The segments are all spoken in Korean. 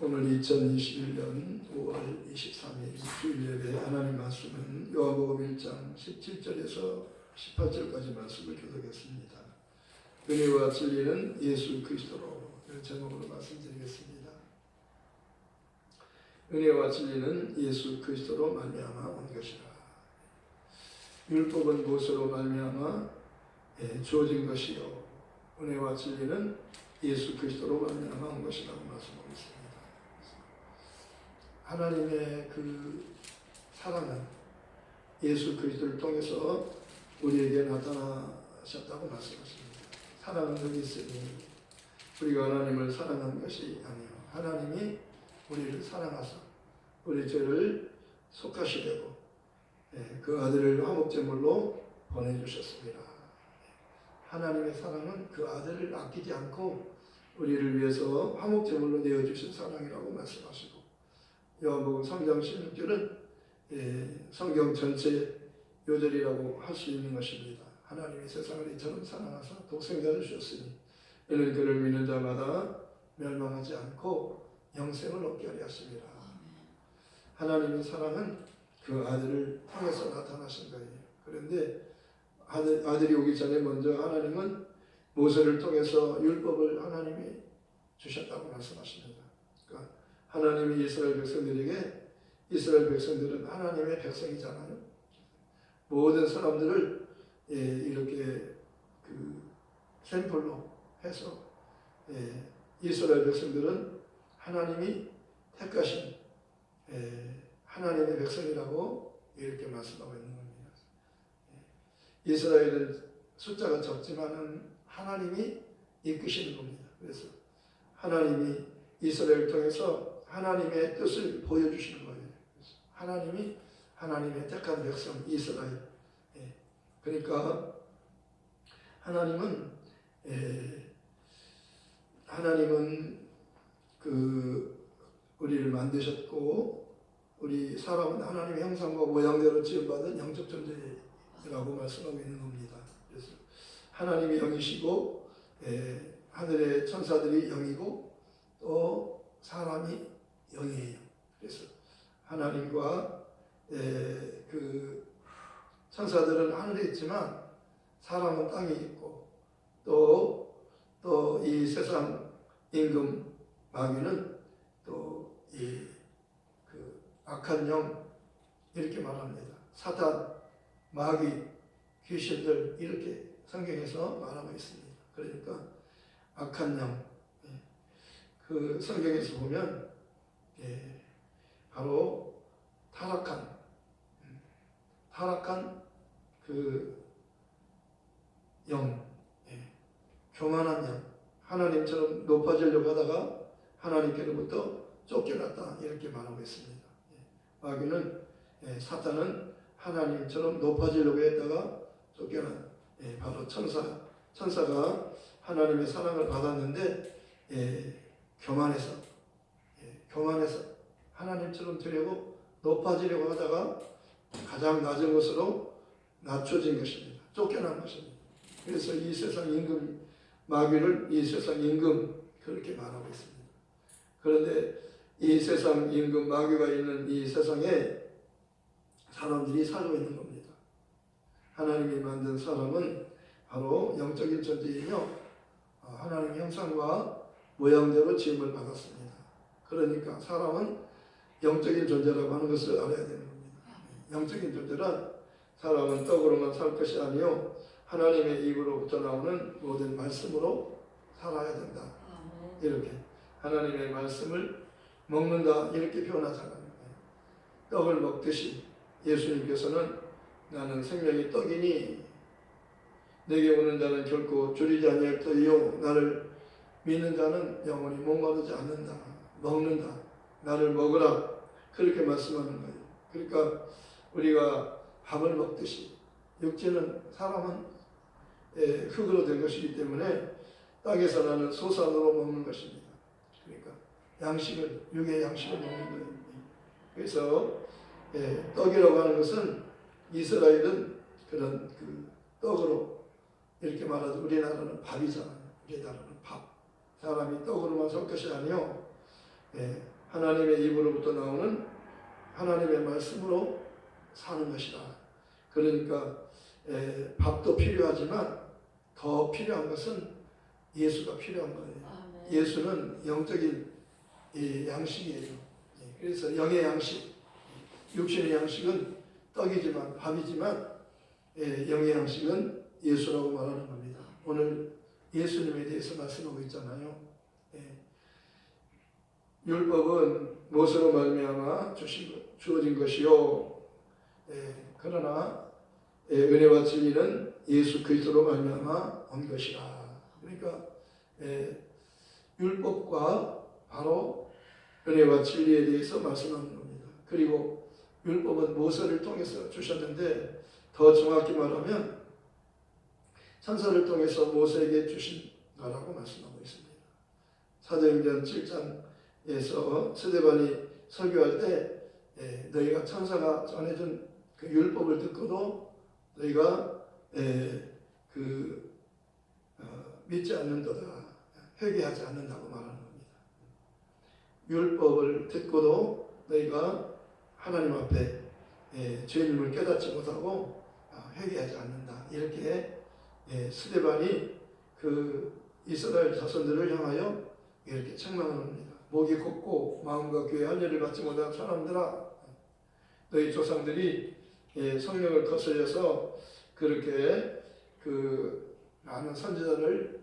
오늘 2021년 5월 23일 주일 예배 하나님 말씀은 요한복음 1장 17절에서 18절까지 말씀을 교독했습니다. 은혜와 진리는 예수 그리스도로 그 제목으로 말씀드리겠습니다. 은혜와 진리는 예수 그리스도로 말미암아 온 것이라. 율법은 무엇으로 말미암아 주어진 것이요 은혜와 진리는 예수 그리스도로 말미암아 온 것이라고 말씀하고 있습니다. 하나님의 그 사랑은 예수 그리스도를 통해서 우리에게 나타나셨다고 말씀하십니다. 사랑은 여기 있으니 우리가 하나님을 사랑한 것이 아니요 하나님이 우리를 사랑하사 우리 죄를 속하시려고 그 아들을 화목제물로 보내주셨습니다. 하나님의 사랑은 그 아들을 아끼지 않고 우리를 위해서 화목제물로 내어주신 사랑이라고 말씀하시고, 요한복음 3장 16절은 성경 전체 요절이라고 할 수 있는 것입니다. 하나님이 세상을 이처럼 사랑하사 독생자를 주셨으니 이는 그를 믿는 자마다 멸망하지 않고 영생을 얻게 하려 하심이라. 하나님의 사랑은 그 아들을 통해서 나타나신 거예요. 그런데 아들이 오기 전에 먼저 하나님은 모세를 통해서 율법을 하나님이 주셨다고 말씀하십니다. 그러니까 하나님이 이스라엘 백성들은 하나님의 백성이잖아요. 모든 사람들을 이렇게 그 샘플로 해서 이스라엘 백성들은 하나님이 택하신 하나님의 백성이라고 이렇게 말씀하고 있는 겁니다. 이스라엘은 숫자가 적지만은 하나님이 이끄시는 겁니다. 그래서 하나님이 이스라엘을 통해서 하나님의 뜻을 보여주시는 거예요. 그래서 하나님이 하나님의 택한 백성 이스라엘. 그러니까 하나님은 그 우리를 만드셨고 우리 사람은 하나님의 형상과 모양대로 지음받은 영적 존재라고 말씀하고 있는 겁니다. 그래서 하나님이 영이시고 하늘의 천사들이 영이고 또 사람이 영이에요. 그래서 하나님과 그 천사들은 하늘에 있지만 사람은 땅에 있고 또 이 세상 임금 마귀는 또 이 그 악한 영 이렇게 말합니다. 사단, 마귀, 귀신들 이렇게 성경에서 말하고 있습니다. 그러니까 악한 영, 그 성경에서 보면 바로 타락한 그 영, 교만한 영, 하나님처럼 높아지려고 하다가 하나님께로부터 쫓겨났다 이렇게 말하고 있습니다. 마귀는 사탄은 하나님처럼 높아지려고 했다가 쫓겨난 바로 천사가 하나님의 사랑을 받았는데 교만해서 하나님처럼 되려고 높아지려고 하다가 가장 낮은 것으로 낮춰진 것입니다. 쫓겨난 것입니다. 그래서 이 세상 임금 마귀를 이 세상 임금 그렇게 말하고 있습니다. 그런데 이 세상 임금 마귀가 있는 이 세상에 사람들이 살고 있는 겁니다. 하나님이 만든 사람은 바로 영적인 존재이며 하나님의 형상과 모양대로 지음을 받았습니다. 그러니까 사람은 영적인 존재라고 하는 것을 알아야 되는 겁니다. 영적인 존재란 사람은 떡으로만 살 것이 아니요 하나님의 입으로부터 나오는 모든 말씀으로 살아야 된다. 이렇게 하나님의 말씀을 먹는다 이렇게 표현하잖아요. 떡을 먹듯이 예수님께서는 나는 생명의 떡이니 내게 오는 자는 결코 줄이지 아니할 터이요 나를 믿는 자는 영원히 목마르지 않는다. 먹는다. 나를 먹으라. 그렇게 말씀하는 거예요. 그러니까 우리가 밥을 먹듯이 육체는 사람은 흙으로 된 것이기 때문에 땅에서 나는 소산으로 먹는 것입니다. 그러니까 육의 양식을 먹는 거예요. 그래서 떡이라고 하는 것은 이스라엘은 그런 그 떡으로 이렇게 말하죠. 우리나라는 밥이잖아요. 우리나라는 밥. 사람이 떡으로만 살 것이 아니요 하나님의 입으로부터 나오는 하나님의 말씀으로 사는 것이다. 그러니까 밥도 필요하지만 더 필요한 것은 예수가 필요한 거예요. 아멘. 예수는 영적인 양식이에요. 그래서 영의 양식, 육신의 양식은 떡이지만 밥이지만 영의 양식은 예수라고 말하는 겁니다. 오늘 예수님에 대해서 말씀하고 있잖아요. 율법은 무엇으로 말미암아 주어진 것이요. 그러나 은혜와 진리는 예수 그리스도로 말미암아 온 것이라. 그러니까 율법과 바로 은혜와 진리에 대해서 말씀하는 겁니다. 그리고 율법은 모세를 통해서 주셨는데 더 정확히 말하면 천사를 통해서 모세에게 주신 거라고 말씀하고 있습니다. 사도행전 7장에서 스데반이 설교할 때 너희가 천사가 전해준 그 율법을 듣고도 너희가 믿지 않는도다, 회개하지 않는다고 말하는 겁니다. 율법을 듣고도 너희가 하나님 앞에 죄인임을 깨닫지 못하고 회개하지 않는다. 이렇게 스데반이 그 이스라엘 자손들을 향하여 이렇게 책망을 합니다. 목이 곱고 마음과 귀에 할례를 받지 못한 사람들아, 너희 조상들이 성령을 거스려서 그렇게 그 많은 선지자를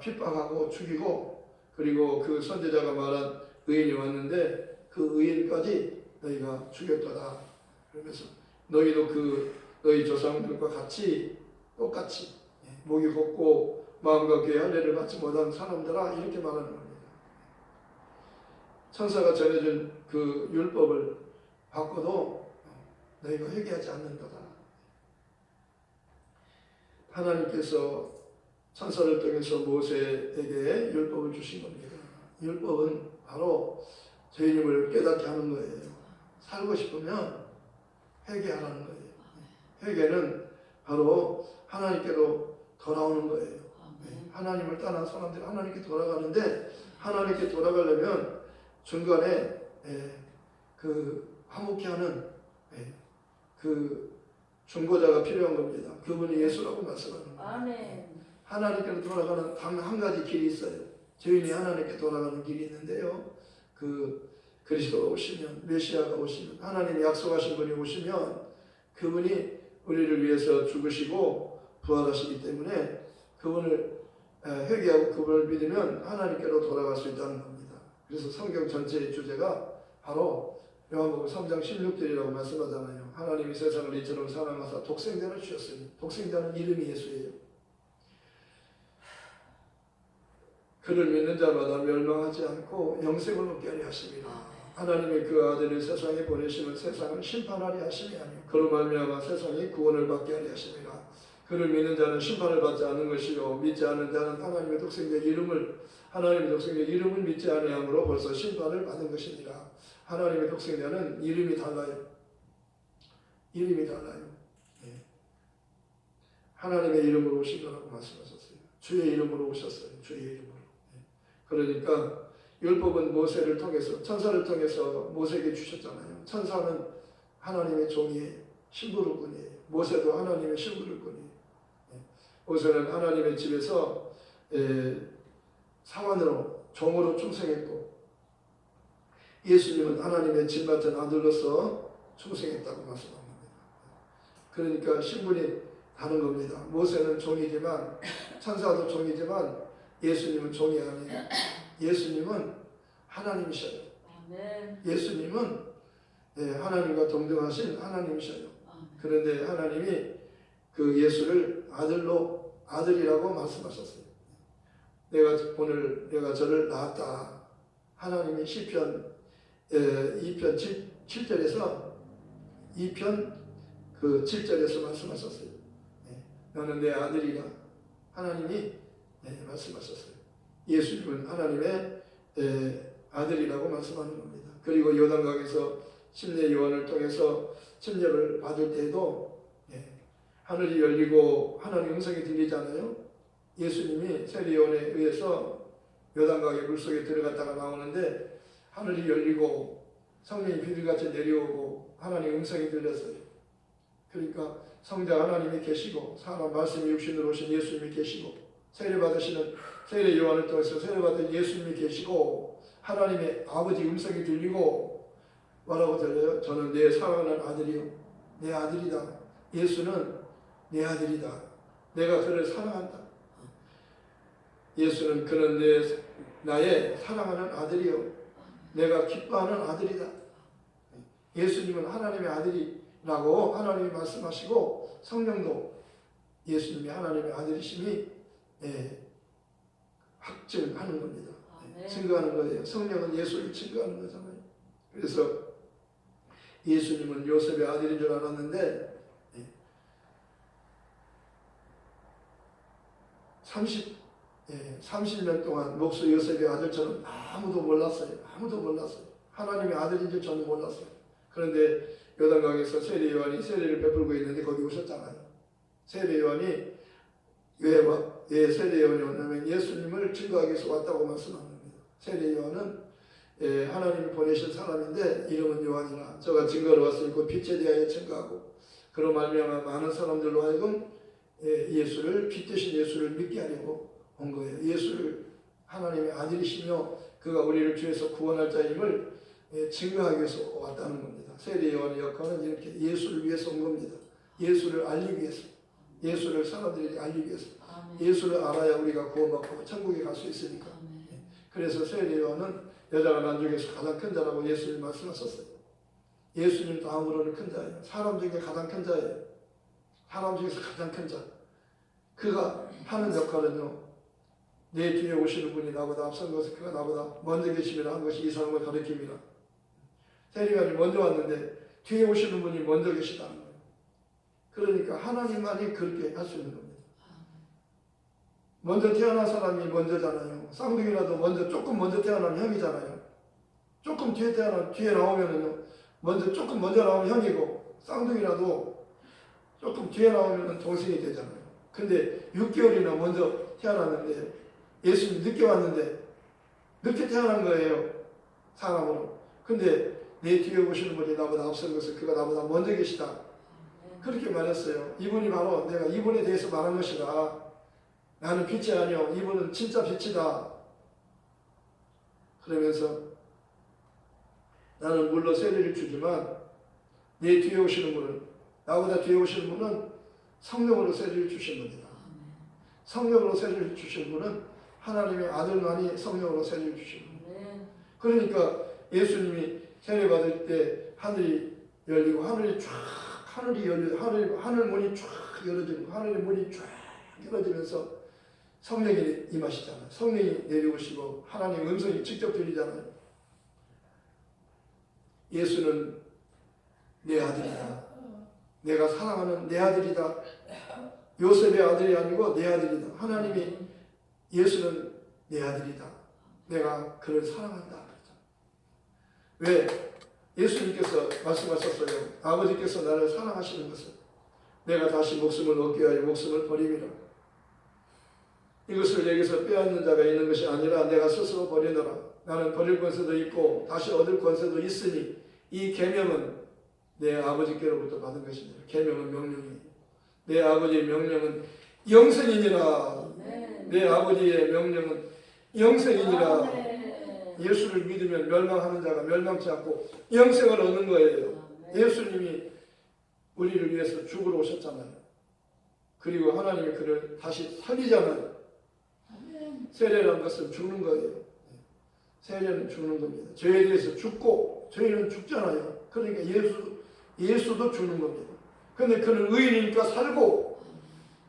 핍박하고 죽이고, 그리고 그 선지자가 말한 의인이 왔는데 그 의인까지 너희가 죽였더라. 그러면서 너희도 너희 조상들과 똑같이 목이 곱고 마음과 귀에 할례를 받지 못한 사람들아, 이렇게 말하는 겁니다. 천사가 전해준 그 율법을 받고도 너희가 회개하지 않는다다. 하나님께서 천사를 통해서 모세에게 율법을 주신 겁니다. 율법은 바로 죄인임을 깨닫게 하는 거예요. 살고 싶으면 회개하라는 거예요. 회개는 바로 하나님께로 돌아오는 거예요. 하나님을 떠난 사람들이 하나님께 돌아가는데, 하나님께 돌아가려면 중간에 화목케 하는 그 중보자가 필요한 겁니다. 그분이 예수라고 말씀하는 거예요. 아멘. 하나님께로 돌아가는 단 한 가지 길이 있어요. 죄인이 하나님께 돌아가는 길이 있는데요. 그리스도가 오시면, 메시아가 오시면, 하나님이 약속하신 분이 오시면 그분이 우리를 위해서 죽으시고 부활하시기 때문에 그분을 회개하고 그분을 믿으면 하나님께로 돌아갈 수 있다는 겁니다. 그래서 성경 전체의 주제가 바로 요한복음 3장 16절이라고 말씀하잖아요. 하나님이 세상을 이처럼 사랑하사 독생자를 주셨으니, 독생자는 이름이 예수예요. 그를 믿는 자마다 멸망하지 않고 영생을 얻게 하려 하심이라. 하나님의 그 아들을 세상에 보내시면 세상을 심판하려 하심이 아니요 그로 말미암아 세상이 구원을 받게 하려 하심이라. 그를 믿는 자는 심판을 받지 않는 것이요 믿지 않는 자는 하나님의 독생자 이름을 믿지 아니함으로 벌써 심판을 받은 것이니라. 하나님의 독생자는 이름이 달라요. 이름이 달라요. 하나님의 이름으로 오신 거라고 말씀하셨어요. 주의 이름으로 오셨어요. 주의 이름으로. 그러니까 율법은 모세를 통해서, 천사를 통해서 모세에게 주셨잖아요. 천사는 하나님의 종이에요. 심부름꾼이에요. 모세도 하나님의 심부름꾼이에요. 모세는 하나님의 집에서 사관으로, 종으로 충성했고, 예수님은 하나님의 집 맡은 아들로서 충성했다고 말씀합니다. 그러니까 신분이 다른 겁니다. 모세는 종이지만, 천사도 종이지만 예수님은 종이 아니에요. 예수님은 하나님이셔요. 예수님은 하나님과 동등하신 하나님이셔요. 그런데 하나님이 그 예수를 아들이라고 말씀하셨어요. 내가 저를 낳았다. 하나님이 시편 2편 7절에서 2편 7절에서 말씀하셨어요. 너는 내 아들이라. 하나님이 말씀하셨어요. 예수님은 하나님의 아들이라고 말씀하는 겁니다. 그리고 요단강에서 침례 요한을 통해서 침례를 받을 때에도 하늘이 열리고 하나님 음성이 들리잖아요. 예수님이 세례 요한에 의해서 요단강의 물속에 들어갔다가 나오는데 하늘이 열리고 성령이 비둘기같이 내려오고 하나님의 음성이 들렸어요. 그러니까 성자 하나님이 계시고 사람 말씀이 육신으로 오신 예수님이 계시고 세례받으시는 세례 요한을 통해서 세례받은 예수님이 계시고 하나님의 아버지 음성이 들리고 뭐라고 들려요? 저는 내 사랑하는 아들이요 내 아들이다. 예수는 내 아들이다. 내가 그를 사랑한다. 예수는 그는 나의 사랑하는 아들이요 내가 기뻐하는 아들이다. 예수님은 하나님의 아들이라고 하나님이 말씀하시고 성령도 예수님이 하나님의 아들이심이 확증하는 겁니다. 증거하는 거예요. 성령은 예수를 증거하는 거잖아요. 그래서 예수님은 요셉의 아들인 줄 알았는데 30년 동안 목수 요셉의 아들처럼 아무도 몰랐어요. 하나님의 아들인 줄 저는 몰랐어요. 그런데 요단강에서 세례 요한이 세례를 베풀고 있는데 거기 오셨잖아요. 세례 요한이 왜 세례 요한이 왔냐면 예수님을 증거하기 위해서 왔다고 말씀합니다. 세례 요한은 하나님이 보내신 사람인데 이름은 요한이라 저가 증거로 왔으니까 빛에 대하여 증거하고 그로 말미암아 많은 사람들로 하여금 예수를 빛 대신 예수를 믿게 하려고 온 거예요. 예수를 하나님의 아들이시며 그가 우리를 죄에서 구원할 자임을 증거하기 위해서 왔다는 겁니다. 세례 요한의 역할은 이렇게 예수를 위해서 온 겁니다. 예수를 알리기 위해서, 예수를 사람들에게 알리기 위해서. 예수를 알아야 우리가 구원받고 천국에 갈 수 있으니까. 그래서 세례 요한은 여자가 난 중에서 가장 큰 자라고 예수님 말씀하셨어요. 예수님 다음으로는 큰 자예요. 사람 중에 가장 큰 자예요. 사람 중에서 가장 큰 자. 그가 하는 역할은요. 내 뒤에 오시는 분이 나보다 앞선 것을 그가 나보다 먼저 계심이라 한 것이 이 사람을 가르칩니다. 세례요한이 먼저 왔는데 뒤에 오시는 분이 먼저 계시다는 거예요. 그러니까 하나님만이 그렇게 할 수 있는 겁니다. 먼저 태어난 사람이 먼저잖아요. 쌍둥이라도 조금 먼저 태어나면 형이잖아요. 조금 뒤에 나오면은요. 조금 먼저 나오면 형이고 쌍둥이라도 조금 뒤에 나오면 동생이 되잖아요. 근데 6개월이나 먼저 태어났는데 예수님 늦게 왔는데 늦게 태어난 거예요. 사람으로. 근데 내 뒤에 오시는 분이 나보다 앞선 것을 그가 나보다 먼저 계시다. 그렇게 말했어요. 이분이 바로 내가 이분에 대해서 말한 것이다. 나는 빛이 아니요. 이분은 진짜 빛이다. 그러면서 나는 물로 세례를 주지만 내 뒤에 오시는 분은 나보다 뒤에 오시는 분은 성령으로 세례를 주신 겁니다. 성령으로 세례를 주신 분은 하나님의 아들만이 성령으로 세례를 주신 겁니다. 그러니까 예수님이 세례 받을 때 하늘이 열리고 하늘 문이 쫙 열어지고 하늘의 문이 쫙 열어지면서 성령이 임하시잖아요. 성령이 내려오시고 하나님의 음성이 직접 들리잖아요. 예수는 내 아들이다. 내가 사랑하는 내 아들이다. 요셉의 아들이 아니고 내 아들이다. 하나님이 예수는 내 아들이다. 내가 그를 사랑한다. 왜? 예수님께서 말씀하셨어요. 아버지께서 나를 사랑하시는 것은 내가 다시 목숨을 얻기 위하여 목숨을 버림이라. 이것을 내게서 빼앗는 자가 있는 것이 아니라 내가 스스로 버리노라. 나는 버릴 권세도 있고 다시 얻을 권세도 있으니 이 계명은 내 아버지께로부터 받은 것이니라. 계명은 명령이에요. 내 아버지의 명령은 영생이니라. 내 아버지의 명령은 영생이니라. 예수를 믿으면 멸망하는 자가 멸망치 않고 영생을 얻는 거예요. 예수님이 우리를 위해서 죽으러 오셨잖아요. 그리고 하나님이 그를 다시 살리잖아요. 세례라는 것은 죽는 거예요. 세례는 죽는 겁니다. 죄에 대해서 죽고 죄인은 죽잖아요. 그러니까 예수도 죽는 겁니다. 그런데 그는 의인이니까 살고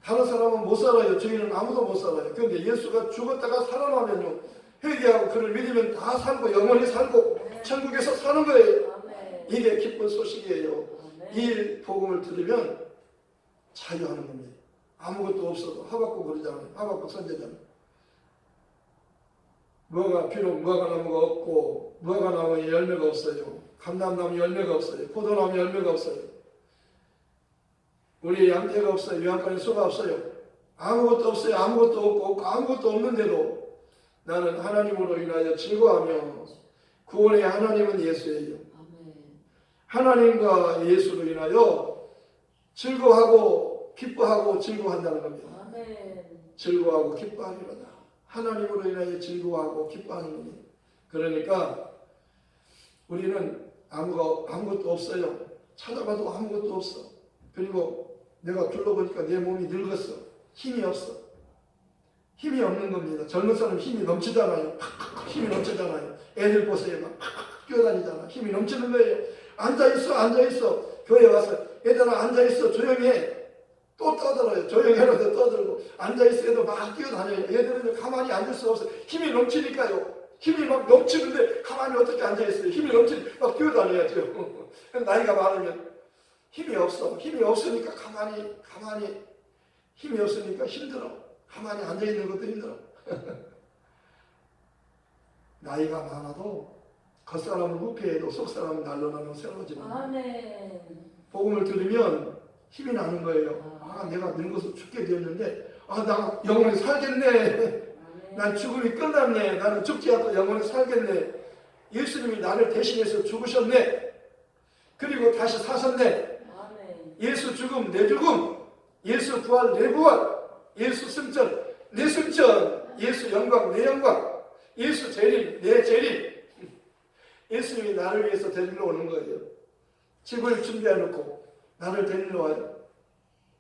다른 사람은 못 살아요. 죄인은 아무도 못 살아요. 그런데 예수가 죽었다가 살아나면요. 회개하고 그를 믿으면 다 살고 영원히 살고 천국에서 사는 거예요. 이게 기쁜 소식이에요. 이 복음을 들으면 자유하는 겁니다. 아무것도 없어도 하박국 그러잖아요. 하박국 선제잖아요. 비록 무화과 나무가 없고 무화과 나무에 열매가 없어요. 감람나무 열매가 없어요. 포도나무 열매가 없어요. 우리 양떼가 없어요. 유황가에 소가 없어요. 아무것도 없어요. 아무것도 없고 아무것도 없는데도 나는 하나님으로 인하여 즐거워하며 구원의 하나님은 예수예요. 아멘. 하나님과 예수로 인하여 즐거워하고 기뻐하고 즐거워한다는 겁니다. 아멘. 즐거워하고 기뻐하리로다. 하나님으로 인하여 즐거워하고 기뻐하는 겁니다. 그러니까 우리는 아무것도 없어요. 찾아봐도 아무것도 없어. 그리고 내가 둘러보니까 내 몸이 늙었어. 힘이 없어. 힘이 없는 겁니다. 젊은 사람 힘이 넘치잖아요. 힘이 넘치잖아요. 애들 보세요. 막 뛰어다니잖아. 힘이 넘치는 거예요. 앉아있어. 교회 와서 얘들아 앉아있어. 조용히 해. 또 떠들어요. 조용히 해라도 떠들고. 앉아있어. 애들 막 뛰어다녀요. 얘들은 가만히 앉을 수가 없어요. 힘이 넘치니까요. 힘이 막 넘치는데 가만히 어떻게 앉아있어요. 힘이 넘치니 막 뛰어다녀야죠. 나이가 많으면 힘이 없어. 힘이 없으니까 가만히 힘이 없으니까 힘들어. 가만히 앉아있는 것도 힘들어. 나이가 많아도 겉사람은 후패해도 속사람은 날로나는 새로워지는 거예요. 아멘. 복음을 들으면 힘이 나는 거예요. 아, 내가 늙어서 죽게 되었는데 나 영원히 살겠네. 난 죽음이 끝났네. 나는 죽지 않고 영원히 살겠네. 예수님이 나를 대신해서 죽으셨네. 그리고 다시 사셨네. 아멘. 예수 죽음 내 죽음, 예수 부활 내 부활, 예수 승천 내 승천, 예수 영광 내 영광, 예수 재림 내 재림. 예수님이 나를 위해서 데리러 오는 거예요. 집을 준비해놓고 나를 데리러 와요.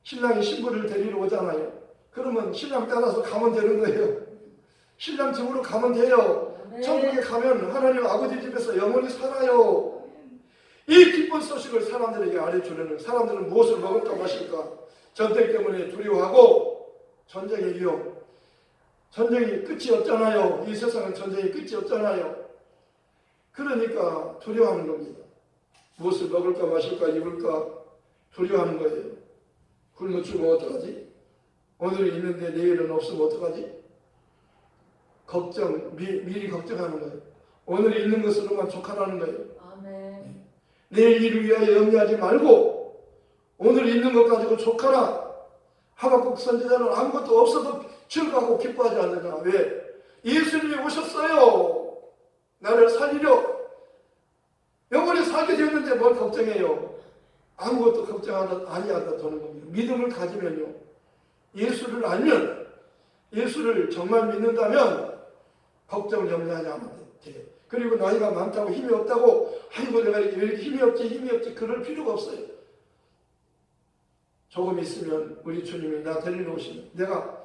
신랑이 신부를 데리러 오잖아요. 그러면 신랑 따라서 가면 되는 거예요. 신랑 집으로 가면 돼요. 아멘. 천국에 가면 하나님 아버지 집에서 영원히 살아요. 이 기쁜 소식을 사람들에게 알려주려는, 사람들은 무엇을 먹을까 마실까 전쟁 때문에 두려워하고 전쟁의 위험, 전쟁이 끝이 없잖아요. 이 세상은 전쟁이 끝이 없잖아요. 그러니까 두려워하는 겁니다. 무엇을 먹을까 마실까 입을까 두려워하는 거예요. 굶어 죽으면 어떡하지? 오늘은 있는데 내일은 없으면 어떡하지? 걱정, 미리 걱정하는 거예요. 오늘 있는 것으로만 족하라는 거예요. 아멘. 내일 일을 위하여 염려하지 말고 오늘 있는 것 가지고 족하라. 하박국 선지자는 아무것도 없어도 즐거워하고 기뻐하지 않느냐. 왜? 예수님이 오셨어요. 나를 살리려. 영원히 살게 되었는데 뭘 걱정해요. 아무것도 아니하다 도는 겁니다. 믿음을 가지면요. 예수를 알면, 예수를 정말 믿는다면 걱정 염려하지 않아도 돼요. 그리고 나이가 많다고 힘이 없다고 아이고 내가 왜 이렇게 힘이 없지 그럴 필요가 없어요. 조금 있으면 우리 주님이 나 데리러 오시면 내가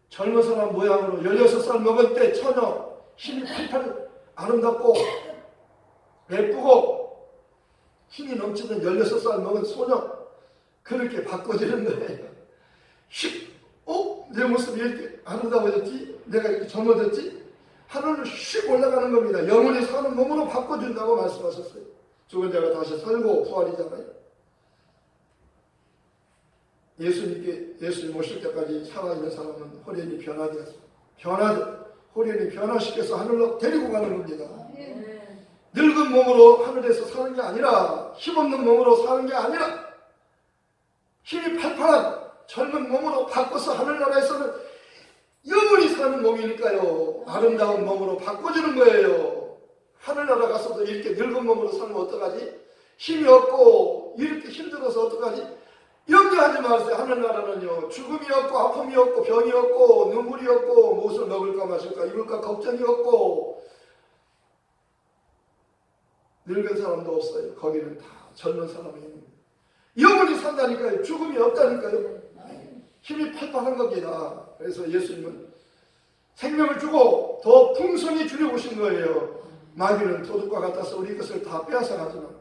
젊은 사람 모양으로 16살 먹을 때 처녀 힘이 팔팔 아름답고 예쁘고 힘이 넘치는 16살 먹은 소녀 그렇게 바꿔지는 거예요. 내 모습이 이렇게 아름다워졌지? 내가 이렇게 젊어졌지? 하늘로 슉 올라가는 겁니다. 영원히 사는 몸으로 바꿔준다고 말씀하셨어요. 죽은 자가 다시 살고 부활이잖아요. 예수님 오실 때까지 살아있는 사람은 호련히 호련히 변화시켜서 하늘로 데리고 가는 겁니다. 늙은 몸으로 하늘에서 사는 게 아니라 힘없는 몸으로 사는 게 아니라 힘이 팔팔한 젊은 몸으로 바꿔서 하늘나라에서는 영원히 사는 몸이니까요. 아름다운 몸으로 바꿔주는 거예요. 하늘나라 가서도 이렇게 늙은 몸으로 살면 어떡하지? 힘이 없고 이렇게 힘들어서 어떡하지? 염려하지 마세요. 하늘나라는요. 죽음이 없고 아픔이 없고 병이 없고 눈물이 없고 무엇을 먹을까 마실까 입을까 걱정이 없고 늙은 사람도 없어요. 거기는 다 젊은 사람이 있는 거예요. 영원히 산다니까요. 죽음이 없다니까요. 힘이 팔팔한 겁니다. 그래서 예수님은 생명을 주고 더 풍성히 주려 오신 거예요. 마귀는 도둑과 같아서 우리 것을 다 빼앗아가지만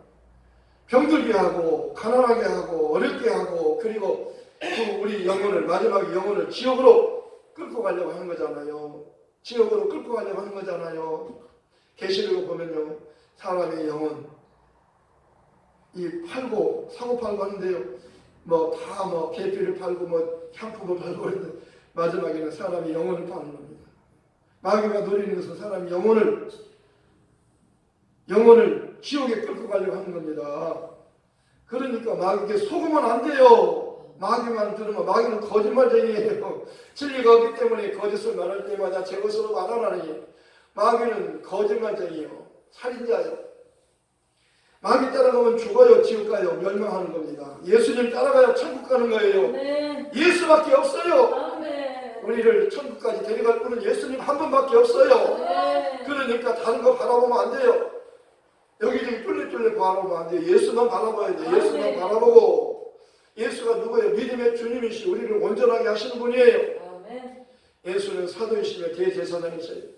병들게 하고 가난하게 하고 어렵게 하고 그리고 또 우리 영혼을 마지막 영혼을 지옥으로 끌고 가려고 하는 거잖아요. 지옥으로 끌고 가려고 하는 거잖아요. 계시록을 보면요. 사람의 영혼 이 팔고 사고 팔고 하는데요. 다 계피를 팔고 향품을 팔고 그러는데 마지막에는 사람이 영혼을 파는 겁니다. 마귀가 노리는 것은 사람이 영혼을 지옥에 끌고 가려고 하는 겁니다. 그러니까 마귀에게 속으면 안 돼요. 마귀만 들으면 마귀는 거짓말쟁이에요. 진리가 없기 때문에 거짓을 말할 때마다 제 것으로 말하라니 마귀는 거짓말쟁이요, 살인자요. 마귀 따라가면 죽어요, 지옥 가요, 멸망하는 겁니다. 예수님 따라가야 천국 가는 거예요. 네. 예수밖에 없어요. 아멘. 우리를 천국까지 데려갈 분은 예수님 한 분밖에 없어요. 네. 그러니까 다른 거 바라보면 안 돼요. 여기저기 뚫레뚫레 바라보면 안 돼요. 예수만 바라봐야 돼요. 예수만 아멘. 바라보고. 예수가 누구예요? 믿음의 주님이시, 우리를 온전하게 하시는 분이에요. 아멘. 예수는 사도이시며 대제사장이세요.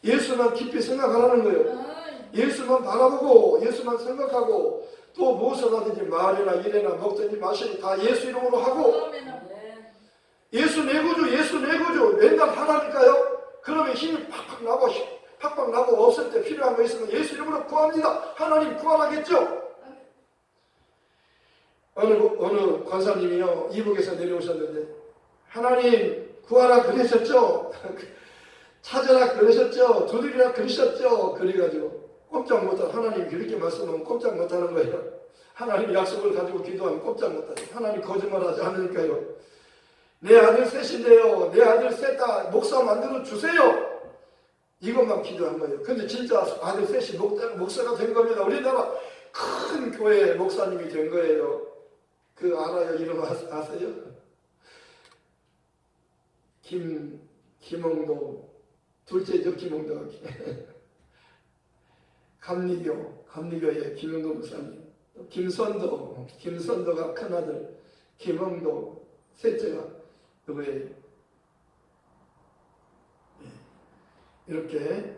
예수만 깊이 생각하라는 거예요. 예수만 바라보고 예수만 생각하고 또 무엇을 하든지 말이나 일이나 먹든지 마시니 다 예수 이름으로 하고. 네. 예수 내 구주, 예수 내 구주 맨날 하라니까요. 그러면 힘이 팍팍 나고 없을 때 필요한 거 있으면 예수 이름으로 구합니다. 하나님 구하라겠죠. 어느 권사님이요, 이북에서 내려오셨는데 하나님 구하라 그러셨죠. 찾으라 그러셨죠. 두드리라 그러셨죠. 그래가지고 꼼짝 못하고, 하나님 그렇게 말씀하면 꼼짝 못하는 거예요. 하나님 약속을 가지고 기도하면 꼼짝 못하죠. 하나님 거짓말하지 않으니까요. 내 아들 셋인데요, 내 아들 셋 다 목사 만들어 주세요. 이것만 기도한 거예요. 근데 진짜 아들 셋이 목사가 된 겁니다. 우리나라 큰 교회 목사님이 된 거예요. 그 알아요? 이름 아세요? 김홍도, 둘째죠, 김홍도. 감리교의 김홍도 목사님. 김선도가 큰아들, 김홍도, 셋째가 누구예요? 이렇게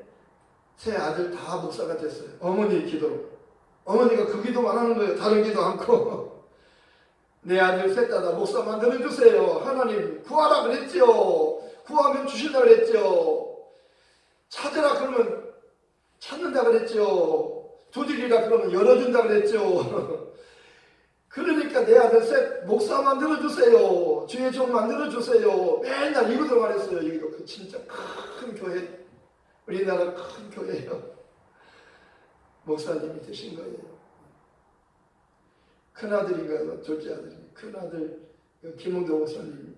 세 아들 다 목사가 됐어요. 어머니 기도로. 어머니가 그 기도만 하는 거예요. 다른 기도 않고. 내 아들 셋 다 목사 만들어주세요. 하나님 구하라 그랬죠. 구하면 주신다 그랬죠. 찾으라 그러면 찾는다 그랬죠. 두드리라 그러면 열어준다 그랬죠. 그러니까 내 아들 셋 목사 만들어주세요. 주의 종 만들어주세요. 맨날 이거들 말했어요. 여기도 그 진짜 큰 교회, 우리나라 큰 교회예요. 목사님이 되신 거예요. 큰아들인가요? 둘째 아들이. 큰아들 김홍도 목사님은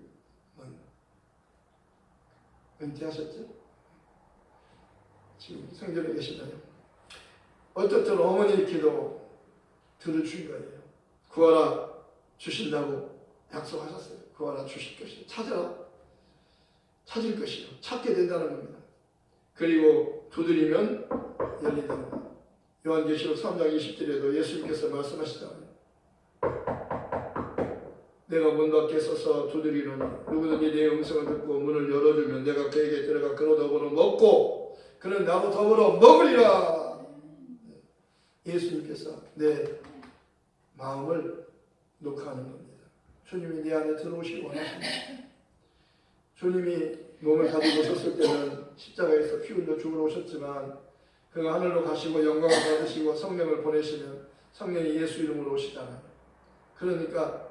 은퇴하셨죠? 지금 성전에 계시나요? 어떻든 어머니의 기도 들어준 거예요. 구하라 주신다고 약속하셨어요. 구하라 주실 것이요. 찾아라 찾을 것이요. 찾게 된다는 겁니다. 그리고 두드리면 열린다는 겁니다. 요한계시록 3장 20절에도 예수님께서 말씀하시잖아요. 내가 문 밖에 서서 두드리노니 누구든지 내 음성을 듣고 문을 열어주면 내가 그에게 들어가 그로 더불어 먹고 그는 나로 더불어 먹으리라. 예수님께서 내 마음을 녹화하는 겁니다. 주님이 내 안에 들어오시기 원하십니다. 주님이 몸을 가지고 오셨을 때는 십자가에서 피 흘려 죽으러 오셨지만 그가 하늘로 가시고 영광을 받으시고 성령을 보내시면 성령이 예수 이름으로 오시잖아요. 그러니까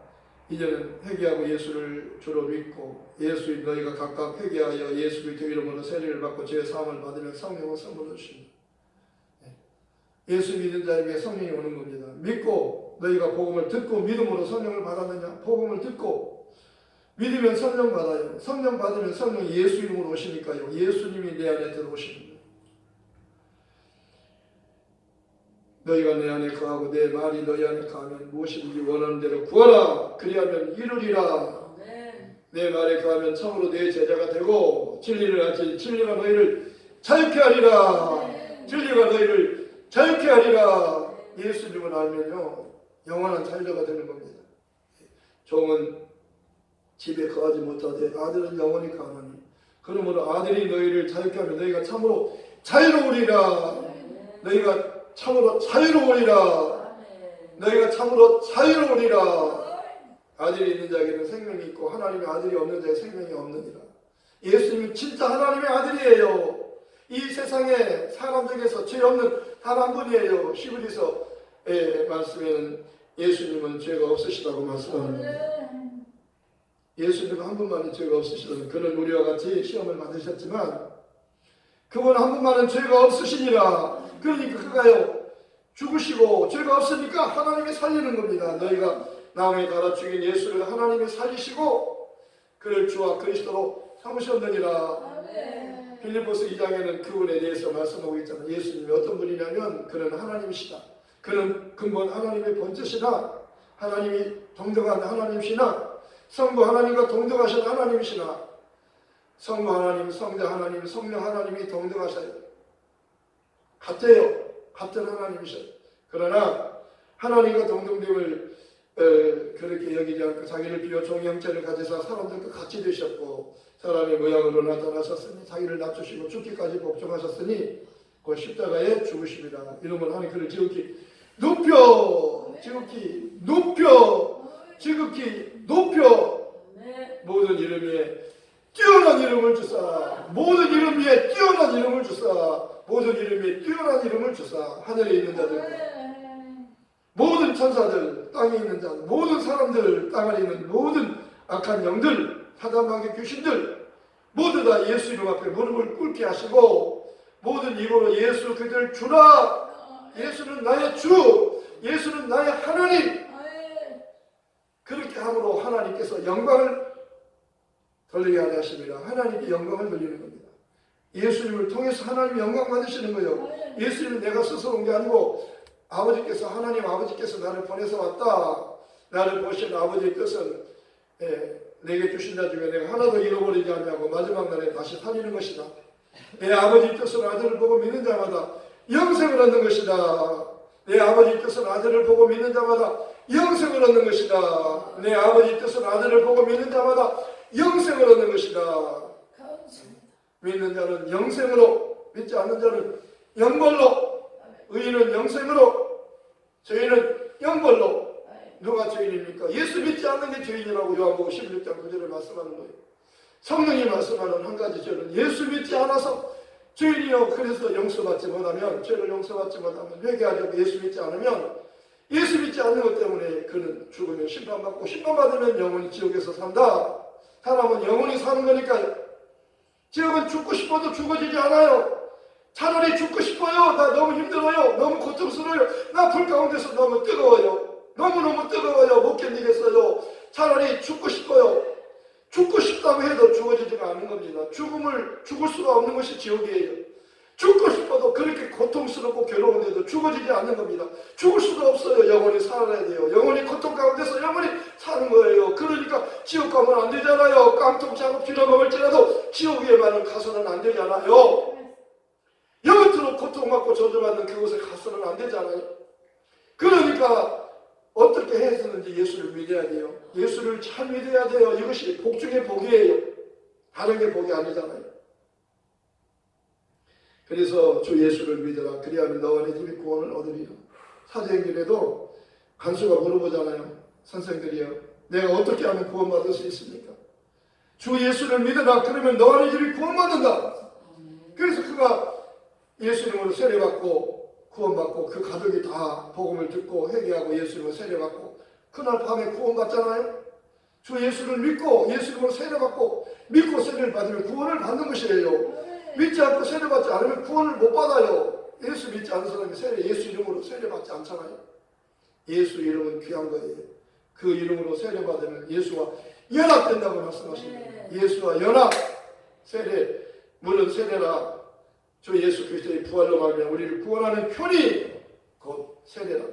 이제는 회개하고 예수를 주로 믿고 예수 너희가 각각 회개하여 예수 그리스도 이름으로 세례를 받고 죄 사함을 받으면 성령을 선물로 주십니다. 예수 믿는 자에게 성령이 오는 겁니다. 믿고 너희가 복음을 듣고 믿음으로 성령을 받았느냐? 복음을 듣고 믿으면 성령 받아요. 성령 받으면 성령이 예수 이름으로 오시니까요. 예수님이 내 안에 들어오시는 거예요. 너희가 내 안에 거하고 내 말이 너희 안에 거하면 무엇이든지 원하는 대로 구하라. 그리하면 이루리라. 내 말에 거하면 참으로 내 제자가 되고 진리를 알지. 진리가 너희를 자유케 하리라. 진리가 너희를 자유케 하리라. 예수님을 알면요 영원한 자유자가 되는 겁니다. 종은 집에 거하지 못하되 아들은 영원히 거하노니 그러므로 아들이 너희를 자유케 하면 너희가 참으로 자유로우리라. 너희가 참으로 자유로우리라. 너희가 참으로 자유로우리라. 아들이 있는 자에게는 생명이 있고 하나님의 아들이 없는 자에 생명이 없느니라. 예수님은 진짜 하나님의 아들이에요. 이 세상에 사람 중에서 죄 없는 단 한 분이에요. 히브리서의 말씀에는 예수님은 죄가 없으시다고 말씀합니다. 예수님은 한 분만이 죄가 없으시다면 그는 우리와 같이 시험을 받으셨지만 그분 한 분만은 죄가 없으시니라. 그러니까 그가요 죽으시고 죄가 없으니까 하나님이 살리는 겁니다. 너희가 나무에 달아 죽인 예수를 하나님이 살리시고 그를 주와 그리스도로 삼으셨느니라. 빌립보서 2장에는 그분에 대해서 말씀하고 있잖아요. 예수님이 어떤 분이냐면 그는 하나님이시다. 그는 근본 하나님의 본chất이나 하나님이 동등한 하나님이시나 성부 하나님과 동등하신 하나님이시나 성부 하나님, 성자 하나님, 성령 하나님이 동등하셔요. 같아요. 같은 하나님이셔요. 그러나 하나님과 동등됨을 그렇게 여기지 않고 자기를 비워 종의 형체를 가지사 사람들과 같이 되셨고 사람의 모양으로 나타나셨으니 자기를 낮추시고 죽기까지 복종하셨으니 그 십자가에 죽으십니다. 이러면 하나님 그를 지극히 높여 지극히 높여 지극히 높여 모든 이름 위에 뛰어난 이름을 주사 모든 이름 위에 뛰어난 이름을 주사 모든 이름 위에 뛰어난 이름을 주사 하늘에 있는 자들 모든 천사들 땅에 있는 자 모든 사람들 땅 아래 있는 모든 악한 영들 사단마귀 귀신들 모두 다 예수 이름 앞에 무릎을 꿇게 하시고 모든 입으로 예수 그들 주라 예수는 나의 주 예수는 나의 하나님 그렇게 함으로 하나님께서 영광을 돌리게 하려 하십니다. 하나님께 영광을 돌리는 겁니다. 예수님을 통해서 하나님이 영광 받으시는 거예요. 예수님은 내가 스스로 온 게 아니고 아버지께서 하나님 아버지께서 나를 보내서 왔다. 나를 보신 아버지의 뜻은 내게 주신 자 중에 내가 하나도 잃어버리지 않냐고 마지막 날에 다시 살리는 것이다. 내 아버지 뜻은 아들을 보고 믿는 자마다 영생을 얻는 것이다. 내 아버지 뜻은 아들을 보고 믿는 자마다 영생을 얻는 것이다. 내 아버지 뜻은 아들을 보고 믿는 자마다 영생을 얻는 것이다. 믿는 자는 영생으로 믿지 않는 자는 영벌로 의인은 영생으로 죄인은 영벌로 누가 죄인입니까? 예수 믿지 않는 게 죄인이라고 요한복음 16장 9절에 말씀하는 거예요. 성령이 말씀하는 한 가지 죄는 예수 믿지 않아서 죄인이요 그래서 용서받지 못하면 죄를 용서받지 못하면 회개하려고 예수 믿지 않으면 예수 믿지 않는 것 때문에 그는 죽으면 심판받고 심판받으면 영원히 지옥에서 산다. 사람은 영원히 사는 거니까요. 지옥은 죽고 싶어도 죽어지지 않아요. 차라리 죽고 싶어요. 나 너무 힘들어요. 너무 고통스러워요. 나 불 가운데서 너무 뜨거워요. 너무너무 뜨거워요. 못 견디겠어요. 차라리 죽고 싶어요. 죽고 싶다고 해도 죽어지지가 않는 겁니다. 죽을 수가 없는 것이 지옥이에요. 죽고 싶어도 그렇게 고통스럽고 괴로운데도 죽어지지 않는 겁니다. 죽을 수가 없어요. 영원히 살아야 돼요. 영원히 고통 가운데서 영원히 사는 거예요. 그러니까 지옥 가면 안 되잖아요. 깡통 작업 빌어먹을지라도 지옥 위에만은 가서는 안 되잖아요. 영원토록 고통받고 저주받는 그곳에 가서는 안 되잖아요. 그러니까 어떻게 해서든지 예수를 믿어야 돼요. 예수를 잘 믿어야 돼요. 이것이 복 중의 복이에요. 다른 게 복이 아니잖아요. 그래서 주 예수를 믿어라. 그리하면 너와 내 집이 구원을 얻으리라. 사도행전에도 간수가 물어보잖아요. 선생들이요. 내가 어떻게 하면 구원받을 수 있습니까? 주 예수를 믿어라. 그러면 너와 내 집이 구원받는다. 그래서 그가 예수님으로 세례받고 구원받고 그 가족이 다 복음을 듣고 회개하고 예수님으로 세례받고 그날 밤에 구원받잖아요. 주 예수를 믿고 예수님으로 세례받고 믿고 세례를 받으면 구원을 받는 것이에요. 믿지 않고 세례받지 않으면 구원을 못 받아요. 예수 믿지 않는 사람이 예수 이름으로 세례받지 않잖아요. 예수 이름은 귀한 거예요. 그 이름으로 세례받으면 예수와 연합된다고 말씀하십니다. 예수와 연합 세례 물론 세례라 주 예수 그리스도의 부활로 말미암아 우리를 구원하는 편이 곧 세례라.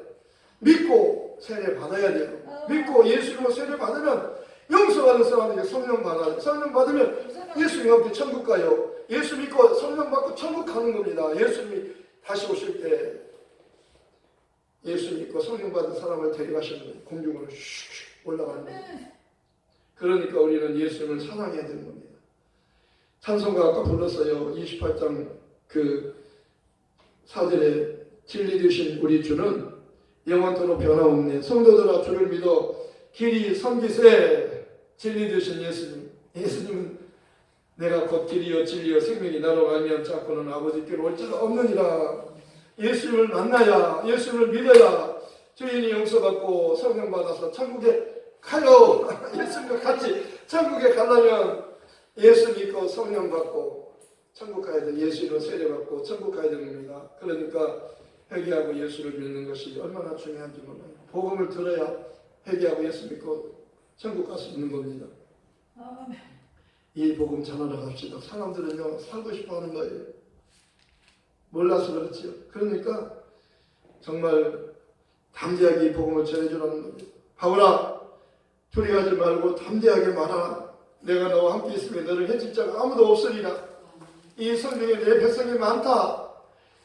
믿고 세례 받아야 돼요. 믿고 예수 이름으로 세례 받으면 용서받는 사람에게 성령 받아요. 성령 받으면 예수님 함께 천국 가요. 예수 믿고 성령 받고 천국 가는 겁니다. 예수님이 다시 오실 때 예수 믿고 성령 받은 사람을 데려가시는 거예요. 공중으로 슉슉 올라가는 거예요. 그러니까 우리는 예수님을 사랑해야 되는 겁니다. 찬송가 아까 불렀어요. 28장 그 4절에 진리 되신 우리 주는 영원토록 변함없네. 성도들아 주를 믿어 길이 섬기세. 진리 되신 예수님. 예수님은 내가 곧 길이요 진리요 생명이 나로 말미암지 않고는 아버지께로 올 자가 없느니라. 예수님을 만나야 예수님을 믿어야 죄인이 용서받고 성령 받아서 천국에 가요. 예수님과 같이 천국에 가려면 예수 믿고 성령 받고 천국 가야 돼. 예수로 세례 받고 천국 가야 되는 겁니다. 그러니까 회개하고 예수를 믿는 것이 얼마나 중요한지 몰라요. 복음을 들어야 회개하고 예수 믿고 천국 갈 수 있는 겁니다. 이 복음 전하러 갑시다. 사람들은요 살고 싶어하는 거예요. 몰라서 그렇지요. 그러니까 정말 담대하게 이 복음을 전해주라는 겁니다. 바울아, 두려워하지 말고 담대하게 말하라. 내가 너와 함께 있으면 너를 해칠 자가 아무도 없으리라. 이 성경에 내 백성이 많다.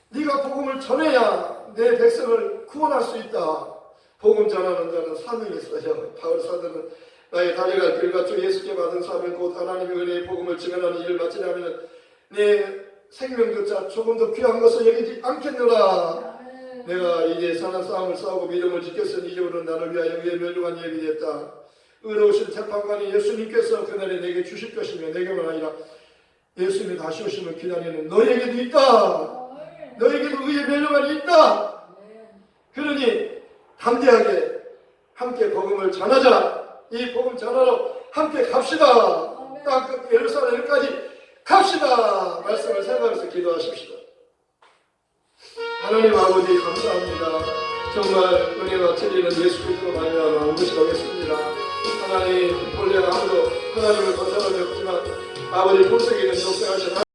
네가 복음을 전해야 내 백성을 구원할 수 있다. 복음 전하는 자는 사명이 있어요. 바울 사도는 나의 다리가 길과 주 예수께 받은 사명 곧 하나님의 은혜의 복음을 증언하는 일을 마치려면 내 생명조차 조금 더 귀한 것을 여기지 않겠노라. 내가 이제 선한 싸움을 싸우고 믿음을 지켰으니 이제부터는 나를 위하여 의의 멸류관이 예비됐다. 의로우신 재판관이 예수님께서 그날에 내게 주실 것이며 내게만 아니라 예수님이 다시 오심을 기다리는 너에게도 있다. 너에게도 의의 멸류관이 있다. 그러니 담대하게 함께 복음을 전하자. 이 복음 전하러 함께 갑시다. 땅끝 예루살렘까지 갑시다. 말씀을 생각해서 기도하십시다. 하나님 아버지 감사합니다. 정말 은혜가 틀리는 예수 그리스도 말미암아 무시하겠습니다. 하나님 본래 아무도 하나님을 본 사람이 없지만 아버지 품속에 있는 독생하신